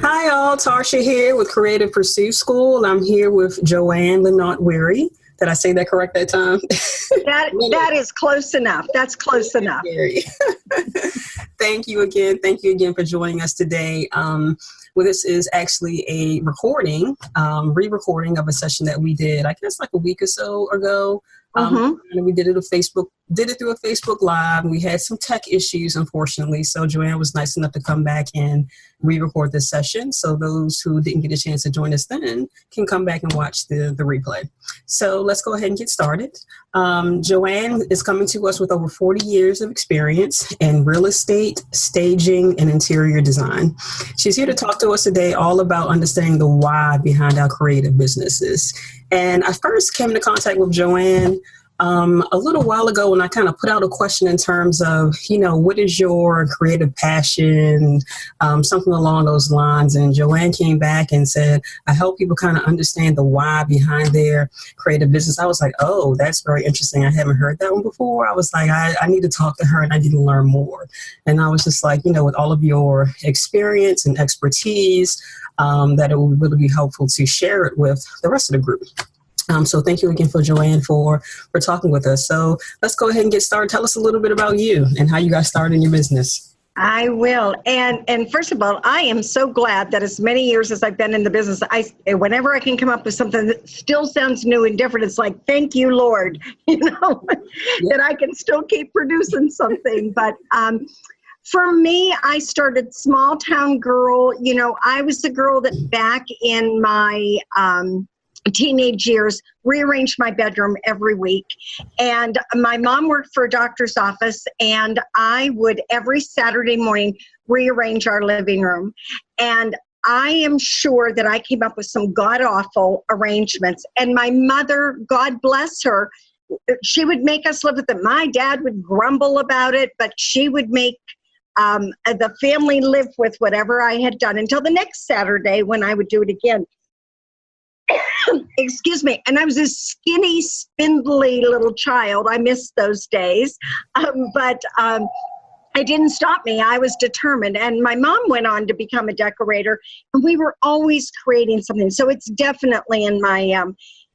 Hi all, Tarsha here with Creative Pursuit School. I'm here with Joann Lenart-Weary. Did I say that correct that time? That is close enough. That's close enough. Thank you again. Thank you again for joining us today. This is actually a recording, re-recording of a session that we did, I guess like a week or so ago. And we did it through a Facebook Live. We had some tech issues, unfortunately. So Joann was nice enough to come back and re-record this session. So those who didn't get a chance to join us then can come back and watch the replay. So let's go ahead and get started. Joann is coming to us with over 40 years of experience in real estate, staging, and interior design. She's here to talk to us today all about understanding the why behind our creative businesses. And I first came into contact with Joann a little while ago when I kind of put out a question in terms of, what is your creative passion, something along those lines. And Joann came back and said, I help people kind of understand the why behind their creative business. I was like, oh, that's very interesting. I haven't heard that one before. I was like, I need to talk to her and I need to learn more. And I was just like, with all of your experience and expertise, that it would really be helpful to share it with the rest of the group. So thank you again for Joann for talking with us. So let's go ahead and get started. Tell us a little bit about you and how you got started in your business. I will. And first of all, I am so glad that as many years as I've been in the business, whenever I can come up with something that still sounds new and different, it's like, thank you, Lord, that I can still keep producing something. But for me, I started small town girl. I was the girl that back in my teenage years rearranged my bedroom every week, and my mom worked for a doctor's office, and I would every Saturday morning rearrange our living room. And I am sure that I came up with some god-awful arrangements, and my mother, God bless her, she would make us live with them. My dad would grumble about it, but she would make the family live with whatever I had done until the next Saturday when I would do it again. Excuse me. And I was a skinny, spindly little child. I missed those days. But it didn't stop me. I was determined. And my mom went on to become a decorator, and we were always creating something. So it's definitely in my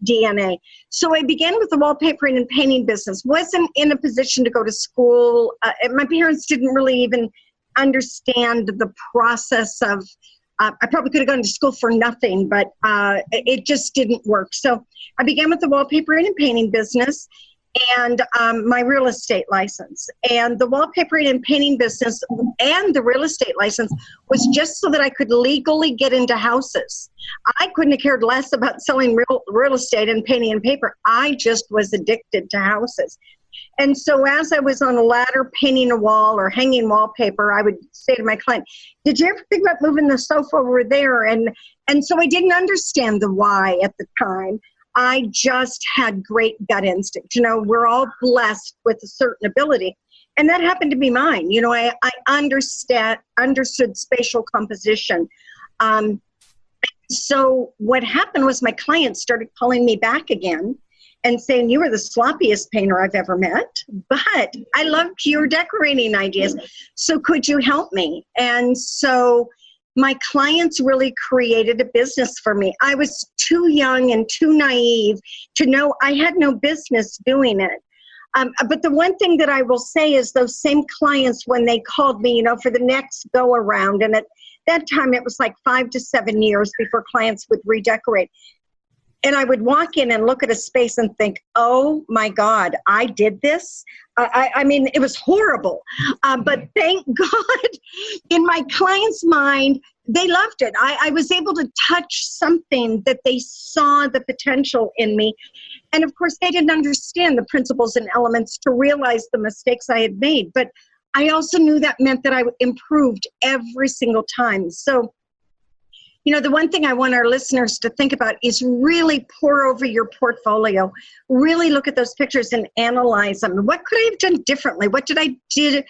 DNA. So I began with the wallpapering and painting business. Wasn't in a position to go to school. My parents didn't really even understand the process of I probably could have gone to school for nothing, but it just didn't work. So I began with the wallpapering and painting business and my real estate license. And the wallpapering and painting business and the real estate license was just so that I could legally get into houses. I couldn't have cared less about selling real estate and painting and paper. I just was addicted to houses. And so as I was on a ladder painting a wall or hanging wallpaper, I would say to my client, did you ever think about moving the sofa over there? And so I didn't understand the why at the time. I just had great gut instinct. We're all blessed with a certain ability. And that happened to be mine. I understood spatial composition. So what happened was my clients started calling me back again and saying, you were the sloppiest painter I've ever met, but I loved your decorating ideas. So could you help me? And so my clients really created a business for me. I was too young and too naive to know I had no business doing it. But the one thing that I will say is those same clients, when they called me, for the next go around, and at that time it was like 5 to 7 years before clients would redecorate. And I would walk in and look at a space and think, oh my God, I did this. I mean, it was horrible. But thank God, in my client's mind, they loved it. I was able to touch something that they saw the potential in me. And of course, they didn't understand the principles and elements to realize the mistakes I had made. But I also knew that meant that I improved every single time. So the one thing I want our listeners to think about is really pour over your portfolio. Really look at those pictures and analyze them. What could I have done differently? What did I did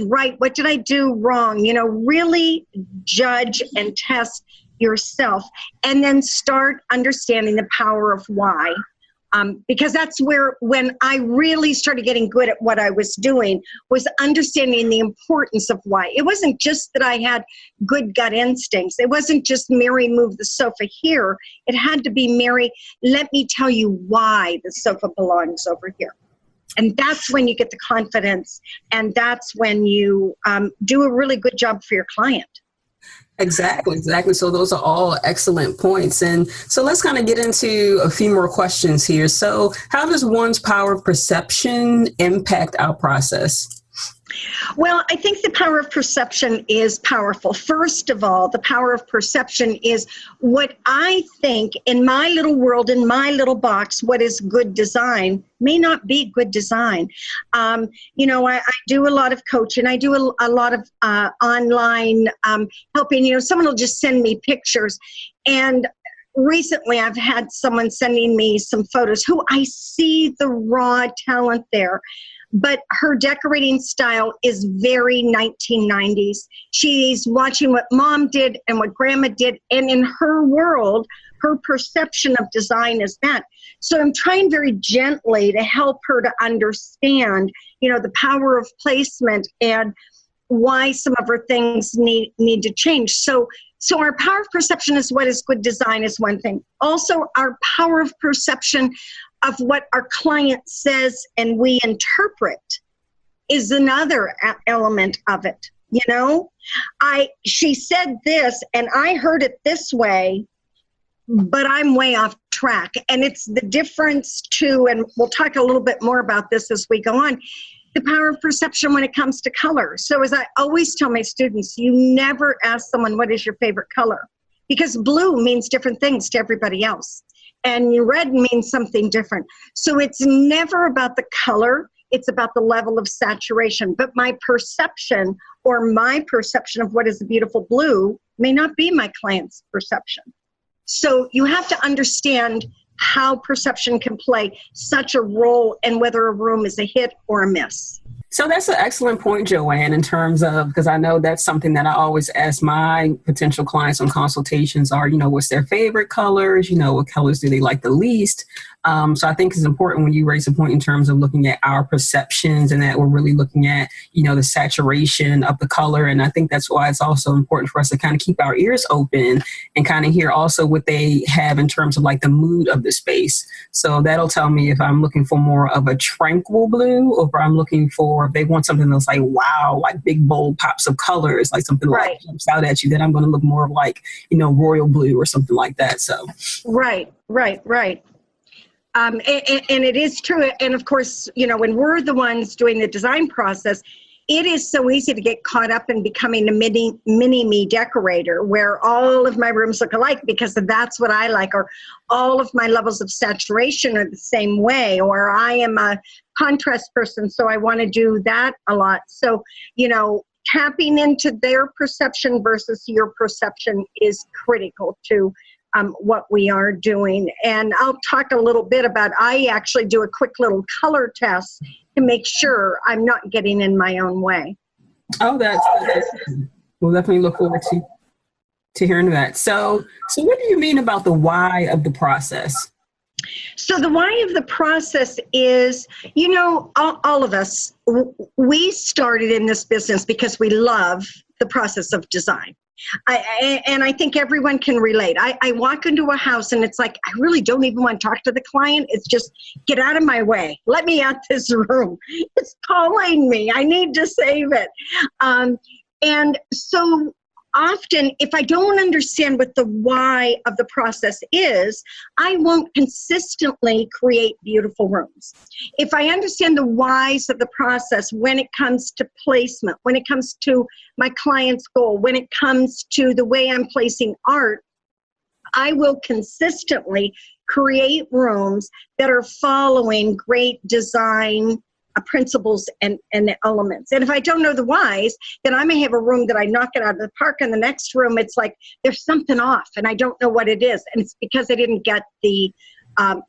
right? What did I do wrong? Really judge and test yourself, and then start understanding the power of why. Because that's where, when I really started getting good at what I was doing, was understanding the importance of why. It wasn't just that I had good gut instincts. It wasn't just, Mary, move the sofa here. It had to be, Mary, let me tell you why the sofa belongs over here. And that's when you get the confidence, and that's when you do a really good job for your client. Exactly. So those are all excellent points. And so let's kind of get into a few more questions here. So how does one's power of perception impact our process? Well, I think the power of perception is powerful. First of all, the power of perception is what I think in my little world, in my little box, what is good design may not be good design. I do a lot of coaching. I do a lot of online helping. Someone will just send me pictures. And recently I've had someone sending me some photos who I see the raw talent there. But her decorating style is very 1990s. She's watching what mom did and what grandma did. And in her world, her perception of design is that. So I'm trying very gently to help her to understand, the power of placement and why some of her things need to change. So our power of perception is what is good design is one thing. Also, our power of perception of what our client says and we interpret is another element of it. She said this and I heard it this way, but I'm way off track. And it's the difference too, and we'll talk a little bit more about this as we go on, the power of perception when it comes to color. So as I always tell my students, you never ask someone, what is your favorite color? Because blue means different things to everybody else. And red means something different. So it's never about the color, it's about the level of saturation. But my perception of what is a beautiful blue may not be my client's perception. So you have to understand how perception can play such a role in whether a room is a hit or a miss. So that's an excellent point, Joann, in terms of, because I know that's something that I always ask my potential clients on consultations are, what's their favorite colors? What colors do they like the least? So I think it's important when you raise a point in terms of looking at our perceptions and that we're really looking at, the saturation of the color. And I think that's why it's also important for us to kind of keep our ears open and kind of hear also what they have in terms of like the mood of the space. So that'll tell me if I'm looking for more of a tranquil blue or if I'm looking for, if they want something that's like, wow, like big bold pops of colors, like something right. Like jumps out at you, then I'm going to look more of like, royal blue or something like that. So. Right. And it is true. And of course, when we're the ones doing the design process, it is so easy to get caught up in becoming a mini me decorator where all of my rooms look alike because that's what I like, or all of my levels of saturation are the same way, or I am a contrast person, so I want to do that a lot. So, tapping into their perception versus your perception is critical to what we are doing. And I'll talk a little bit about, I actually do a quick little color test to make sure I'm not getting in my own way. Oh, that's we'll definitely look forward to hearing that. So what do you mean about the why of the process? So the why of the process is, all of us, we started in this business because we love the process of design. And I think everyone can relate. I walk into a house and it's like, I really don't even want to talk to the client. It's just, get out of my way. Let me out this room. It's calling me. I need to save it. And so often, if I don't understand what the why of the process is, I won't consistently create beautiful rooms. If I understand the whys of the process when it comes to placement, when it comes to my client's goal, when it comes to the way I'm placing art, I will consistently create rooms that are following great design principles and elements. And if I don't know the whys, then I may have a room that I knock it out of the park, and the next room it's like there's something off and I don't know what it is, and it's because I didn't get the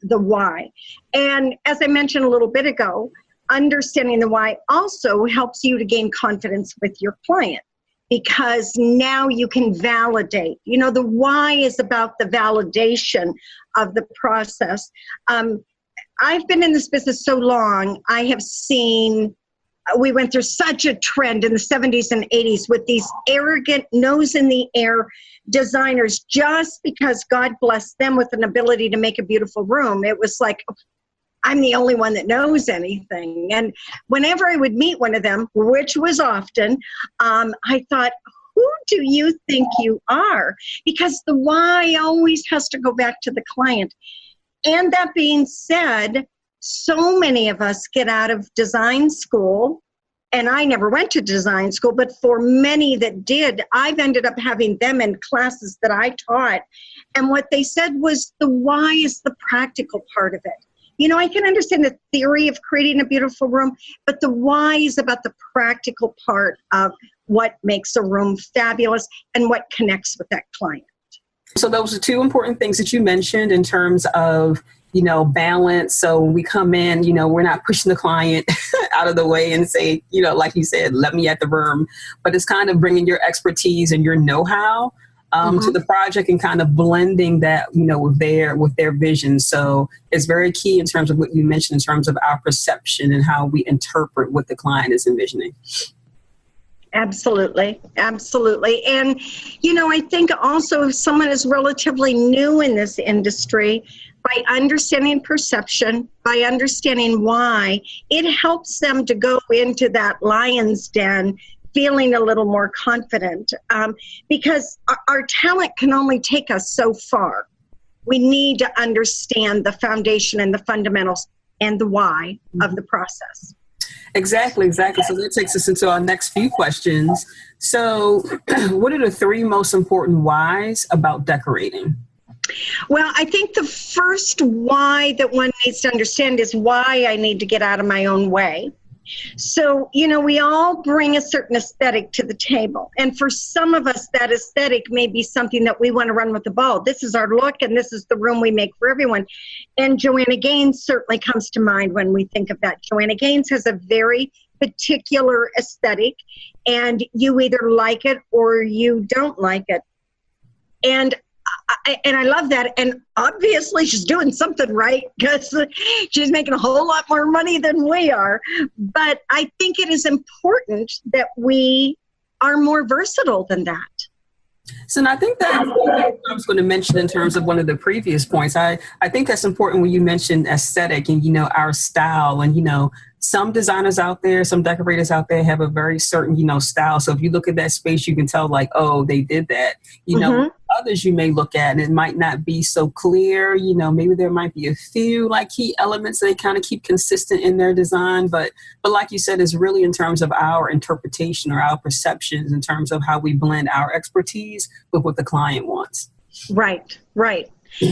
why. And as I mentioned a little bit ago, understanding the why also helps you to gain confidence with your client, because now you can validate. The why is about the validation of the process. I've been in this business so long, I have seen, we went through such a trend in the 70s and 80s with these arrogant, nose in the air designers, just because God blessed them with an ability to make a beautiful room. It was like, I'm the only one that knows anything. And whenever I would meet one of them, which was often, I thought, who do you think you are? Because the why always has to go back to the client. And that being said, so many of us get out of design school, and I never went to design school, but for many that did, I've ended up having them in classes that I taught. And what they said was the why is the practical part of it. You know, I can understand the theory of creating a beautiful room, but the why is about the practical part of what makes a room fabulous and what connects with that client. So those are two important things that you mentioned in terms of, you know, balance. So when we come in, you know, we're not pushing the client out of the way and say, you know, like you said, let me at the room, but it's kind of bringing your expertise and your know-how to the project and kind of blending that, you know, with their vision. So it's very key in terms of what you mentioned in terms of our perception and how we interpret what the client is envisioning. Absolutely. Absolutely. And, you know, I think also if someone is relatively new in this industry, by understanding perception, by understanding why, it helps them to go into that lion's den feeling a little more confident, because our talent can only take us so far. We need to understand the foundation and the fundamentals and the why of the process. Exactly. So that takes us into our next few questions. So what are the three most important whys about decorating? Well, I think the first why that one needs to understand is why I need to get out of my own way. So, you know, we all bring a certain aesthetic to the table. And for some of us, that aesthetic may be something that we want to run with the ball. This is our look, and this is the room we make for everyone. And Joanna Gaines certainly comes to mind when we think of that. Joanna Gaines has a very particular aesthetic, and you either like it or you don't like it. And I love that. And obviously she's doing something right because she's making a whole lot more money than we are. But I think it is important that we are more versatile than that. So I think that I was going to mention in terms of one of the previous points, I think that's important when you mentioned aesthetic and, you know, our style and, you know, some designers out there, some decorators out there have a very certain, you know, style. So if you look at that space, you can tell like, oh, they did that. You know, others you may look at and it might not be so clear. You know, maybe there might be a few like key elements they kind of keep consistent in their design. But like you said, it's really in terms of our interpretation or our perceptions in terms of how we blend our expertise with what the client wants. Right.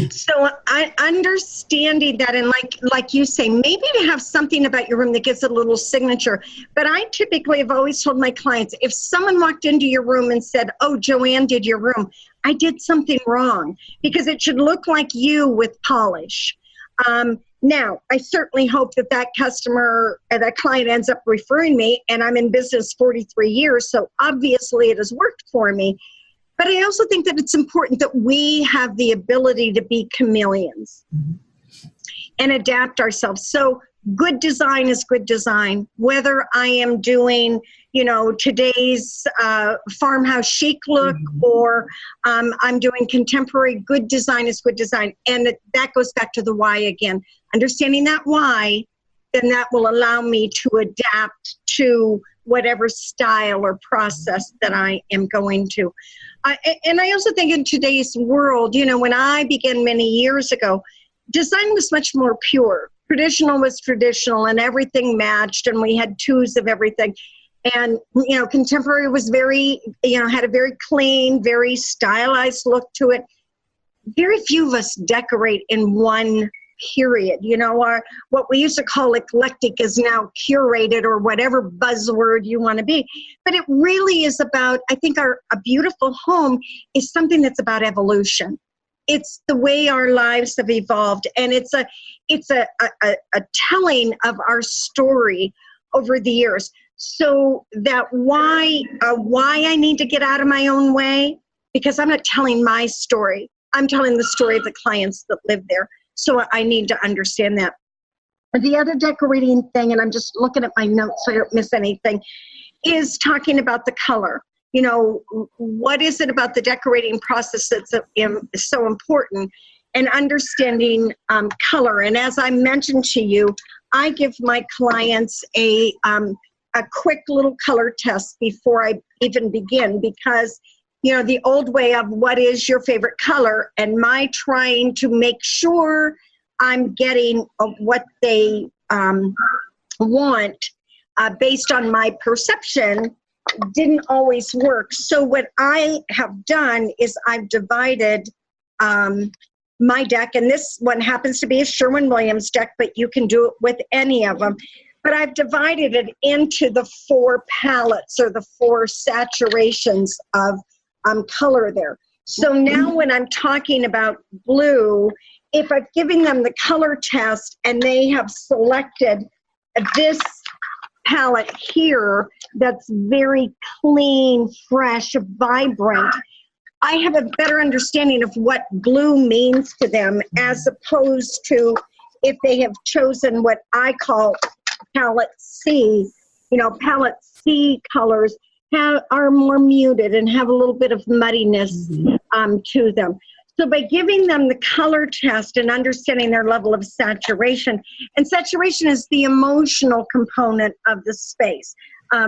So understanding that, and like you say, maybe to have something about your room that gives it a little signature. But I typically have always told my clients, if someone walked into your room and said, oh, Joann did your room, I did something wrong, because it should look like you with polish. Now, I certainly hope that customer, that client ends up referring me, and I'm in business 43 years, so obviously it has worked for me. But I also think that it's important that we have the ability to be chameleons and adapt ourselves. So good design is good design. Whether I am doing, you know, today's farmhouse chic look or I'm doing contemporary, good design is good design. And that goes back to the why again. Understanding that why, then that will allow me to adapt to whatever style or process that I am going to. And I also think in today's world, you know, when I began many years ago, design was much more pure. Traditional was traditional and everything matched and we had twos of everything. And, you know, contemporary was very, you know, had a very clean, very stylized look to it. Very few of us decorate in one period. You know, what we used to call eclectic is now curated or whatever buzzword you want to be. But it really is about, I think a beautiful home is something that's about evolution. It's the way our lives have evolved. And it's a telling of our story over the years. So that why I need to get out of my own way, because I'm not telling my story. I'm telling the story of the clients that live there. So I need to understand that. The other decorating thing, and I'm just looking at my notes so I don't miss anything, is talking about the color. You know, what is it about the decorating process that's so important, and understanding color. And as I mentioned to you, I give my clients a quick little color test before I even begin, because, you know, the old way of what is your favorite color, and my trying to make sure I'm getting what they want based on my perception didn't always work. So what I have done is I've divided my deck, and this one happens to be a Sherwin-Williams deck, but you can do it with any of them. But I've divided it into the 4 palettes, or the 4 saturations of color there. So now when I'm talking about blue, if I've given them the color test and they have selected this palette here that's very clean, fresh, vibrant, I have a better understanding of what blue means to them, as opposed to if they have chosen what I call palette C. You know, palette C colors are more muted and have a little bit of muddiness to them. So by giving them the color test and understanding their level of saturation, and saturation is the emotional component of the space.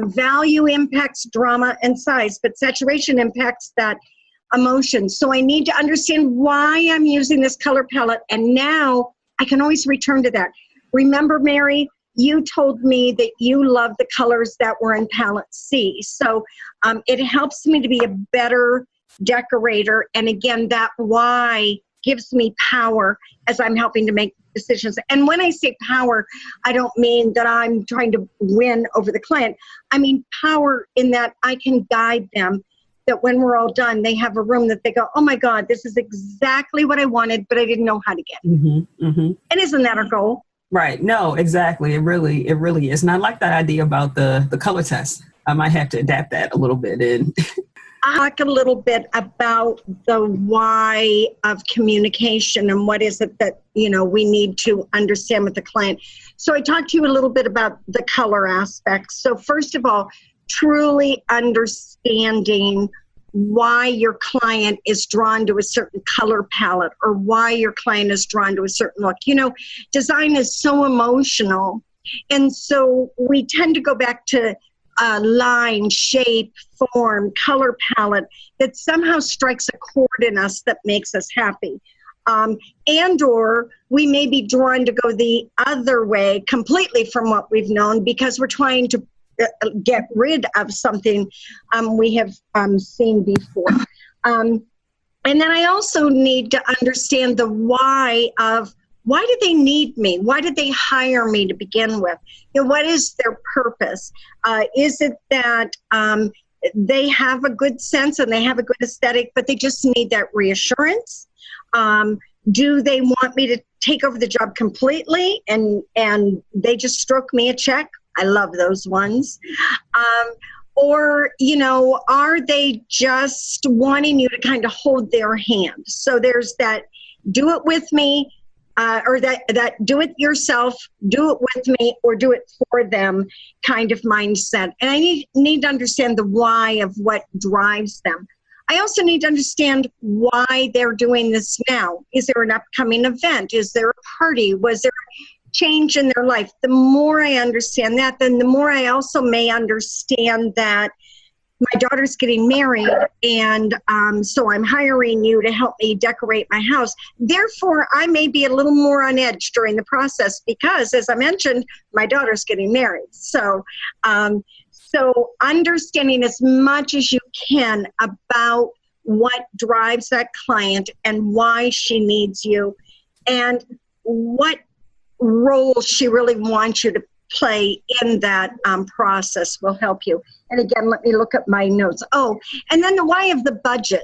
Value impacts drama and size, but saturation impacts that emotion. So I need to understand why I'm using this color palette, and now I can always return to that. Remember, Mary, you told me that you love the colors that were in palette C. So it helps me to be a better decorator. And again, that why gives me power as I'm helping to make decisions. And when I say power, I don't mean that I'm trying to win over the client. I mean power in that I can guide them, that when we're all done, they have a room that they go, oh my God, this is exactly what I wanted, but I didn't know how to get it. And isn't that our goal? Right. No, exactly. It really is. And I like that idea about the color test. I might have to adapt that a little bit. And I'll talk a little bit about the why of communication and what is it that, you know, we need to understand with the client. So I talked to you a little bit about the color aspects. So first of all, truly understanding why your client is drawn to a certain color palette, or why your client is drawn to a certain look. You know, design is so emotional. And so we tend to go back to line, shape, form, color palette that somehow strikes a chord in us that makes us happy. And or we may be drawn to go the other way completely from what we've known, because we're trying to get rid of something we have seen before. And then I also need to understand the why of, why do they need me? Why did they hire me to begin with? You know, what is their purpose? Is it that they have a good sense and they have a good aesthetic, but they just need that reassurance? Do they want me to take over the job completely and they just stroke me a check? I love those ones. Or, you know, are they just wanting you to kind of hold their hand? So there's that do it with me, or that do it yourself, do it with me, or do it for them kind of mindset. And I need to understand the why of what drives them. I also need to understand why they're doing this now. Is there an upcoming event? Is there a party? Was there change in their life? The more I understand that, then the more I also may understand that my daughter's getting married, and so I'm hiring you to help me decorate my house. Therefore, I may be a little more on edge during the process because, as I mentioned, my daughter's getting married. So, so understanding as much as you can about what drives that client and why she needs you, and what role she really wants you to play in that process will help you. And again, let me look at my notes. Oh, and then the why of the budget.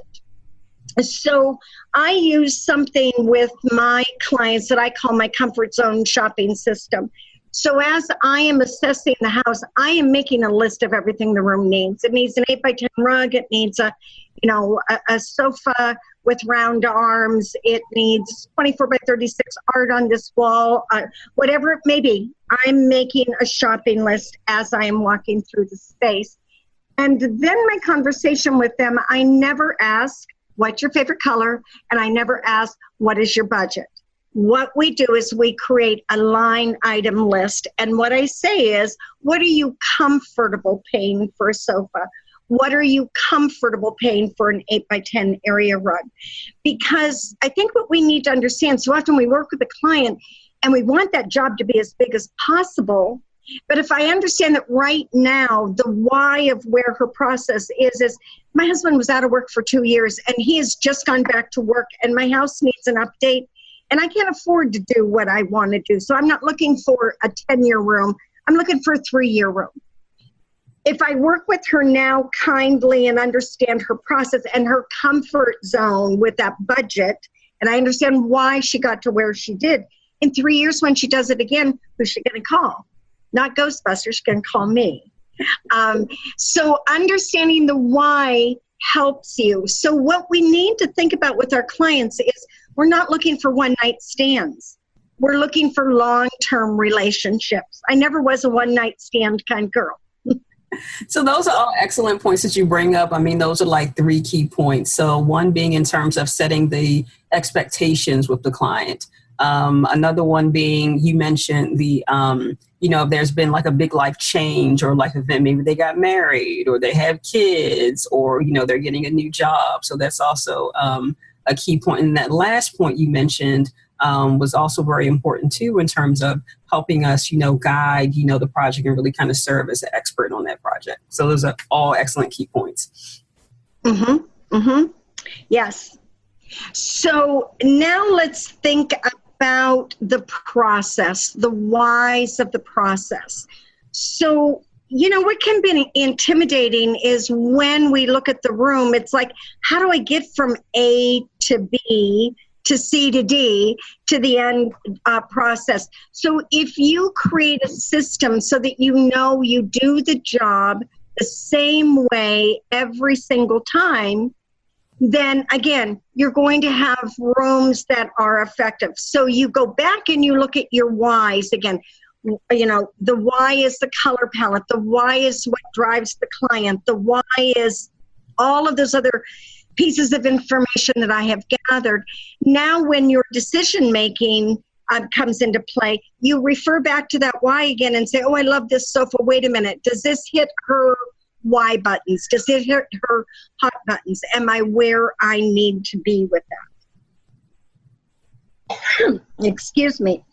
So I use something with my clients that I call my comfort zone shopping system. So as I am assessing the house, I am making a list of everything the room needs. It needs an 8x10 rug. It needs a sofa with round arms. It needs 24 by 36 art on this wall, whatever it may be. I'm making a shopping list as I am walking through the space. And then my conversation with them, I never ask, what's your favorite color? And I never ask, what is your budget? What we do is we create a line item list. And what I say is, what are you comfortable paying for a sofa? What are you comfortable paying for an 8x10 area rug? Because I think what we need to understand, so often we work with a client and we want that job to be as big as possible. But if I understand that right now, the why of where her process is my husband was out of work for 2 years and he has just gone back to work and my house needs an update. And I can't afford to do what I want to do. So I'm not looking for a 10-year room. I'm looking for a 3-year room. If I work with her now kindly and understand her process and her comfort zone with that budget, and I understand why she got to where she did, in 3 years when she does it again, who's she going to call? Not Ghostbusters, she's going to call me. So understanding the why helps you. So what we need to think about with our clients is we're not looking for one-night stands. We're looking for long-term relationships. I never was a one-night stand kind of girl. So those are all excellent points that you bring up. I mean, those are like 3 key points. So one being in terms of setting the expectations with the client. Another one being, you mentioned the, if there's been like a big life change or life event, maybe they got married or they have kids or, they're getting a new job. So that's also a key point. And that last point you mentioned was also very important too, in terms of helping us, guide, the project and really kind of serve as an expert on that project. So those are all excellent key points. Mm-hmm. Mm-hmm. Yes. So now let's think about the process, the whys of the process. So, what can be intimidating is when we look at the room, it's like, how do I get from A to B to C to D to the end process? So if you create a system so that you do the job the same way every single time, then again, you're going to have rooms that are effective. So you go back and you look at your whys again. The why is the color palette. The why is what drives the client. The why is all of those other pieces of information that I have gathered. Now, when your decision making comes into play, you refer back to that why again and say, oh, I love this sofa. Wait a minute. Does this hit her why buttons? Does it hit her hot buttons? Am I where I need to be with that? Excuse me.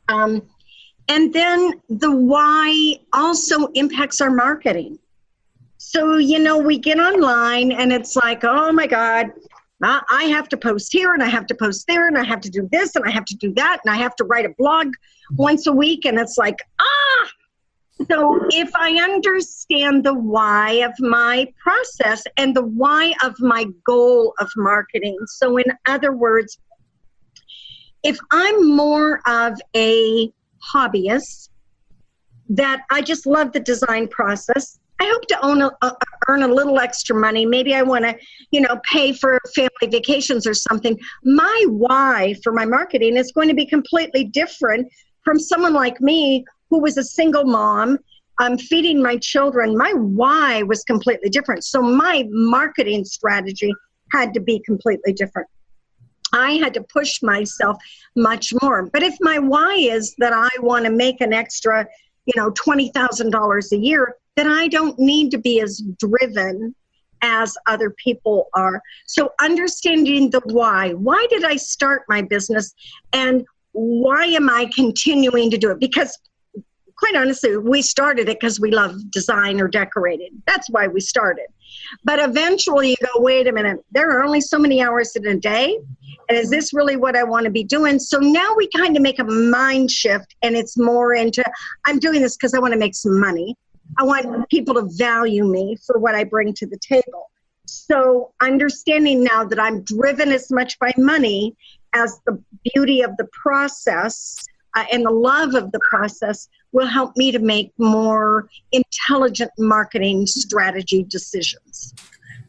And then the why also impacts our marketing. So, we get online and it's like, oh my God, I have to post here and I have to post there and I have to do this and I have to do that and I have to write a blog once a week. And it's like, So if I understand the why of my process and the why of my goal of marketing, so in other words, if I'm more of a hobbyist, that I just love the design process, I hope to earn a little extra money. Maybe I want to, pay for family vacations or something. My why for my marketing is going to be completely different from someone like me who was a single mom. I'm feeding my children. My why was completely different. So my marketing strategy had to be completely different. I had to push myself much more. But if my why is that I want to make an extra, $20,000 a year, then I don't need to be as driven as other people are. So understanding the why did I start my business and why am I continuing to do it? Because quite honestly, we started it because we love design or decorating. That's why we started. But eventually you go, wait a minute, there are only so many hours in a day. And is this really what I want to be doing? So now we kind of make a mind shift and it's more into, I'm doing this because I want to make some money. I want people to value me for what I bring to the table. So understanding now that I'm driven as much by money as the beauty of the process and the love of the process will help me to make more intelligent marketing strategy decisions.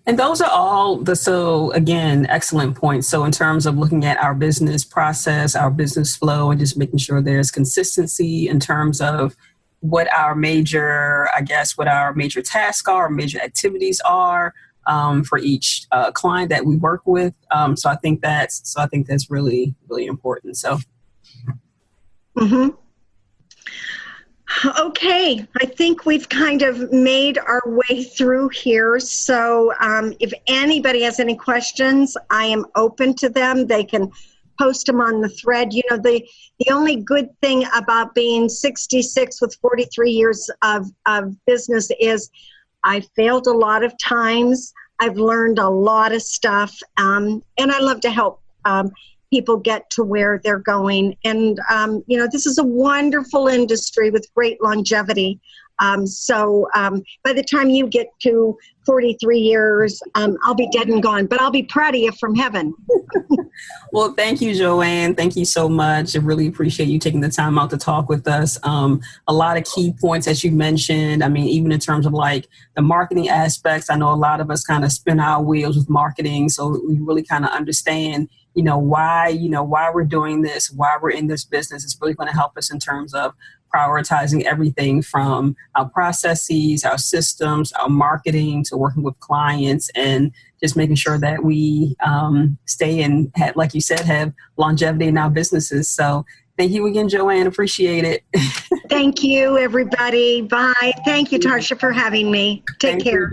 And those are all so again, excellent points. So in terms of looking at our business process, our business flow, and just making sure there's consistency in terms of what our major tasks are, major activities are for each client that we work with. So I think that's really, really important. So. Mm-hmm. Okay, I think we've kind of made our way through here. So if anybody has any questions, I am open to them. They can post them on the thread. You know, the only good thing about being 66 with 43 years of business is I failed a lot of times. I've learned a lot of stuff, and I love to help people get to where they're going. And, you know, this is a wonderful industry with great longevity. So by the time you get to 43 years, I'll be dead and gone, but I'll be proud of you from heaven. Well, thank you, Joann. Thank you so much. I really appreciate you taking the time out to talk with us. A lot of key points that you mentioned. I mean, even in terms of like the marketing aspects, I know a lot of us kind of spin our wheels with marketing. So we really kind of understand why we're doing this, why we're in this business. It's really going to help us in terms of prioritizing everything from our processes, our systems, our marketing, to working with clients, and just making sure that we stay and, like you said, have longevity in our businesses. So thank you again, Joann. Appreciate it. Thank you, everybody. Bye. Thank you, Tarsha, for having me. Take care.